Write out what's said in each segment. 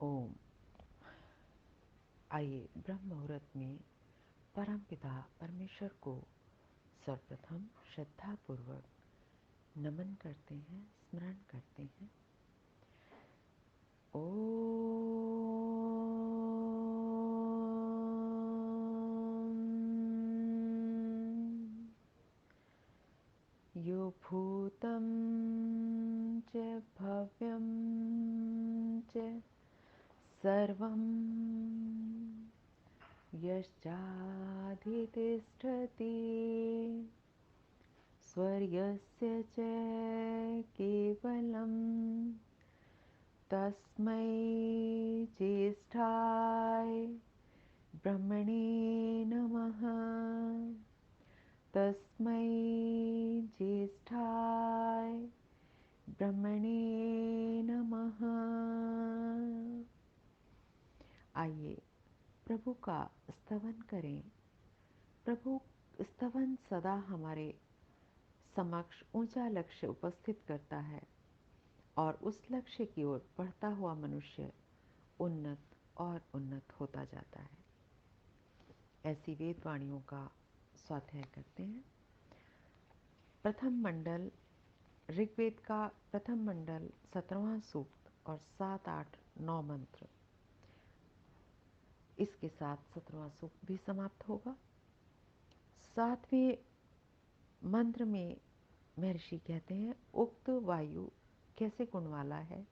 ओम। आइए ब्रह्म मुहूर्त में परम पिता परमेश्वर को सर्वप्रथम श्रद्धा पूर्वक नमन करते हैं, स्मरण करते हैं। यो भूतं च भव्यं च सर्वं यश्चाधितिष्ठति स्वर्यस्य च केवलं तस्मै ज्येष्ठाय ब्रह्मणे नमः। तस्मै ज्येष्ठाय ब्रह्मणे नमः। आइए प्रभु का स्तवन करें। प्रभु स्तवन सदा हमारे समक्ष ऊंचा लक्ष्य उपस्थित करता है और उस लक्ष्य की ओर बढ़ता हुआ मनुष्य उन्नत और उन्नत होता जाता है। ऐसी वेद वाणियों का स्वाध्याय करते हैं। प्रथम मंडल, ऋग्वेद का प्रथम मंडल 17वां सूक्त और 7, 8, 9 मंत्र। इसके साथ 17वां सूक्त भी समाप्त होगा। 7वें मंत्र में महर्षि कहते हैं उक्त वायु कैसे गुण वाला है,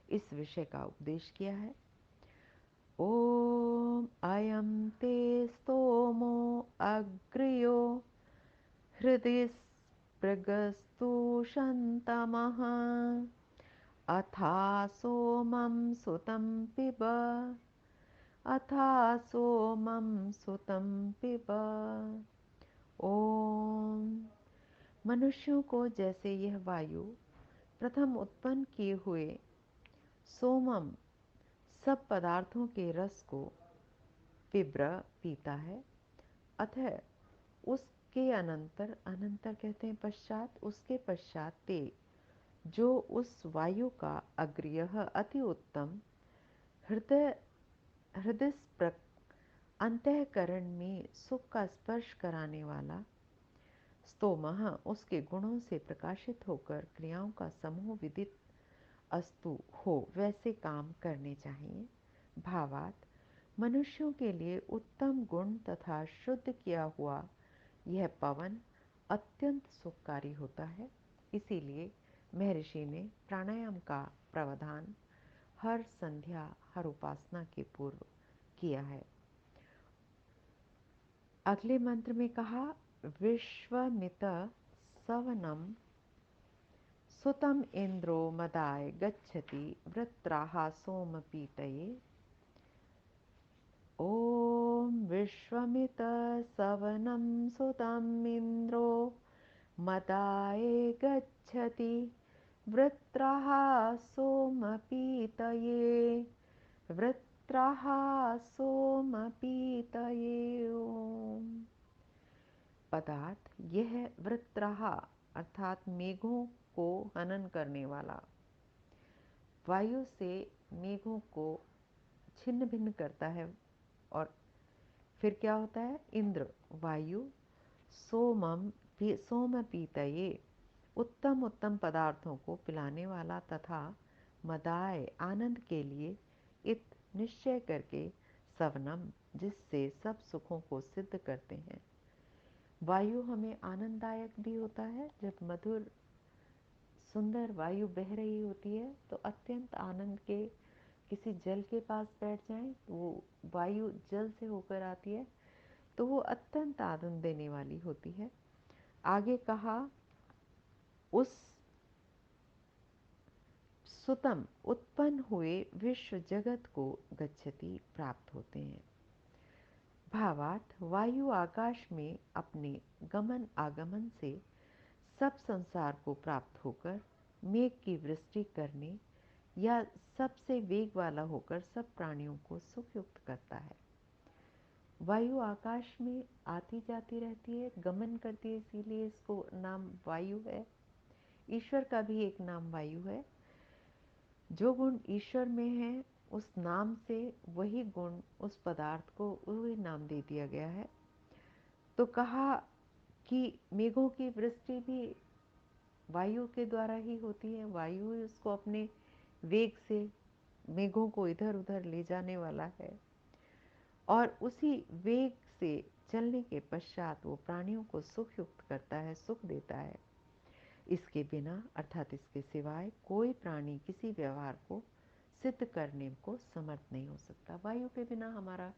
इस विषय का उपदेश किया है। ओम अयं ते स्तोमो अग्र्यो हृदि स्पृगस्तु शन्तमः अथा सोमं सुतं पिब अथा सोमं सुतं पिब। ओम। मनुष्यों को जैसे यह वायु प्रथम उत्पन्न किए हुए सोमम सब पदार्थों के रस को पिब्र पीता है, अतः उसके अनंतर, अनंतर कहते हैं पश्चात, उसके पश्चात ते जो उस वायु का अग्र्यः अति उत्तम हृदय अंतःकरण में सुख का स्पर्श कराने वाला स्तोमः उसके गुणों से प्रकाशित होकर क्रियाओं का समूह विदित अस्तु हो वैसे काम करने चाहिए। भावार्थ, मनुष्यों के लिए उत्तम गुण तथा शुद्ध किया हुआ यह पवन अत्यंत सुखकारी होता है। इसीलिए महर्षि ने प्राणायाम का प्रावधान हर संध्या, हर उपासना के पूर्व किया है। अगले मंत्र में कहा विश्वमित सवनम सुतम इंद्रो मदाय गच्छति वृत्राः सोम पीतये। ओम विश्वमित सवनम सुतम इंद्रो मदाय गच्छति वृत्राः सोम पीतये। वृत्राः सोम पीतये। ओम। पदार्थ, यह वृत्राः अर्थात मेघों को हनन करने वाला वायु से मेघों को छिन्न भिन्न करता है। और फिर क्या होता है? इंद्र वायु सोम पीतये उत्तम उत्तम पदार्थों को पिलाने वाला तथा मदाय आनंद के लिए इत निश्चय करके सवनम जिससे सब सुखों को सिद्ध करते हैं। वायु हमें आनंददायक भी होता है। जब मधुर सुंदर वायु बह रही होती है तो अत्यंत आनंद के, किसी जल के पास बैठ जाएं तो वो वायु जल से होकर आती है तो वो अत्यंत आनंद देने वाली होती है। आगे कहा उस सुतम उत्पन्न हुए विश्व जगत को गच्छति प्राप्त होते हैं। भावार्थ, वायु आकाश में अपने गमन आगमन से सब संसार को प्राप्त होकर मेघ की वृष्टि करने या सबसे वेग वाला होकर सब प्राणियों को सुखयुक्त करता है। वायु आकाश में आती जाती रहती है, गमन करती है, इसीलिए इसको नाम वायु है। ईश्वर का भी एक नाम वायु है। जो गुण ईश्वर में है उस नाम से वही गुण उस पदार्थ को वही नाम दे दिया गया है। तो कहा कि मेघों की वृष्टि भी वायु के द्वारा ही होती है। वायु ही उसको अपने वेग से मेघों को इधर उधर ले जाने वाला है, और उसी वेग से चलने के पश्चात वो प्राणियों को सुख युक्त करता है, सुख देता है। इसके बिना अर्थात इसके सिवाय कोई प्राणी किसी व्यवहार को सिद्ध करने को समर्थ नहीं हो सकता। वायु के बिना हमारा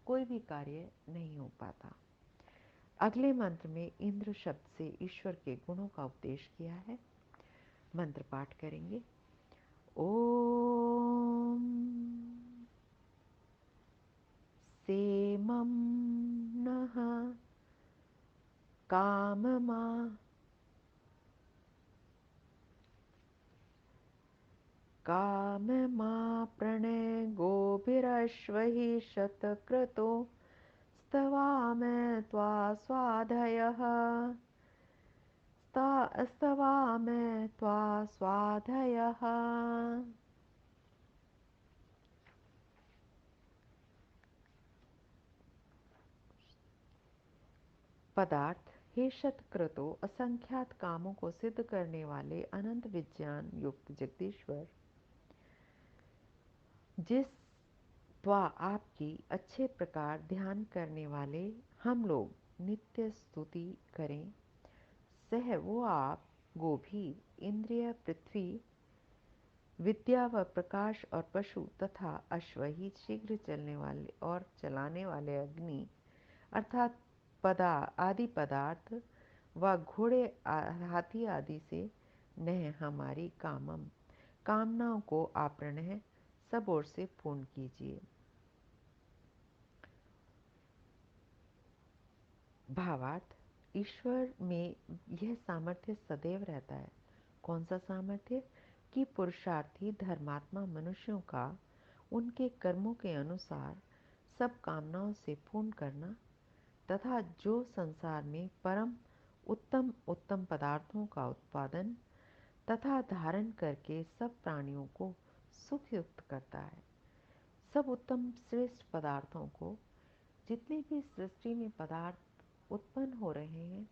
कोई भी कार्य नहीं हो पाता। अगले मंत्र में इंद्र शब्द से ईश्वर के गुणों का उपदेश किया है। मंत्र पाठ करेंगे। ओम सेमं नः काममा काममा प्रणय गोभिरश्वहि शतक्रतो स्तवामि त्वा स्वाधयः स्तवामि त्वा स्वाधयः। पदार्थ। हे शतक्रतो असंख्यात कामों को सिद्ध करने वाले अनंत विज्ञान युक्त जगदीश्वर, जिस त्वा आपकी अच्छे प्रकार ध्यान करने वाले हम लोग नित्य स्तुति करें, सह वो आप गोभी इंद्रिय पृथ्वी विद्या व प्रकाश और पशु तथा अश्वही शीघ्र चलने वाले और चलाने वाले अग्नि अर्थात आदि पदार्थ व घोड़े हाथी आदि से नह हमारी कामनाओं को आपरण है, सब ओर से पूर्ण कीजिए। भावार्थ। ईश्वर में यह सामर्थ्य सदैव रहता है। कौन सा सामर्थ्य? कि पुरुषार्थी धर्मात्मा मनुष्यों का उनके कर्मों के अनुसार सब कामनाओं से पूर्ण करना तथा जो संसार में परम उत्तम उत्तम पदार्थों का उत्पादन तथा धारण करके सब प्राणियों को सुख युक्त करता है। सब उत्तम श्रेष्ठ पदार्थों को, जितने भी सृष्टि में पदार्थ उत्पन्न हो रहे हैं,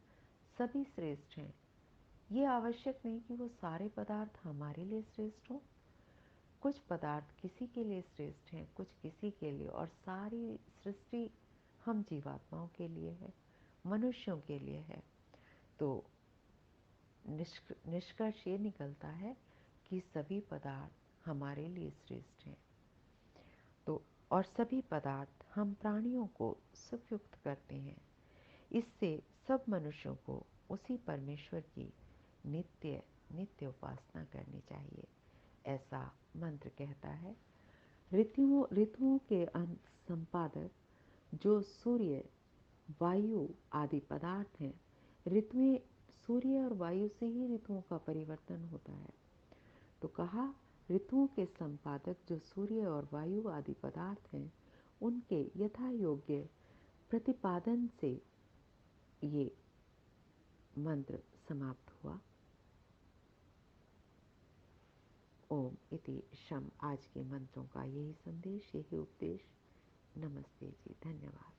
सभी श्रेष्ठ हैं। ये आवश्यक नहीं कि वो सारे पदार्थ हमारे लिए श्रेष्ठ हों। कुछ पदार्थ किसी के लिए श्रेष्ठ हैं, कुछ किसी के लिए, और सारी सृष्टि हम जीवात्माओं के लिए है, मनुष्यों के लिए है। तो निष्कर्ष ये निकलता है कि सभी पदार्थ हमारे लिए श्रेष्ठ हैं। तो और सभी पदार्थ हम प्राणियों को सुखयुक्त करते हैं। इससे सब मनुष्यों को उसी परमेश्वर की नित्य नित्य उपासना करनी चाहिए, ऐसा मंत्र कहता है। ऋतुओं के संपादक जो सूर्य वायु आदि पदार्थ हैं, ऋतुएं सूर्य और वायु से ही ऋतुओं का परिवर्तन होता है। तो कहा ऋतुओं के संपादक जो सूर्य और वायु आदि पदार्थ हैं, उनके यथा योग्य प्रतिपादन से ये मंत्र समाप्त हुआ। ओम इति शम। आज के मंत्रों का यही संदेश, यही उपदेश। नमस्ते जी, धन्यवाद।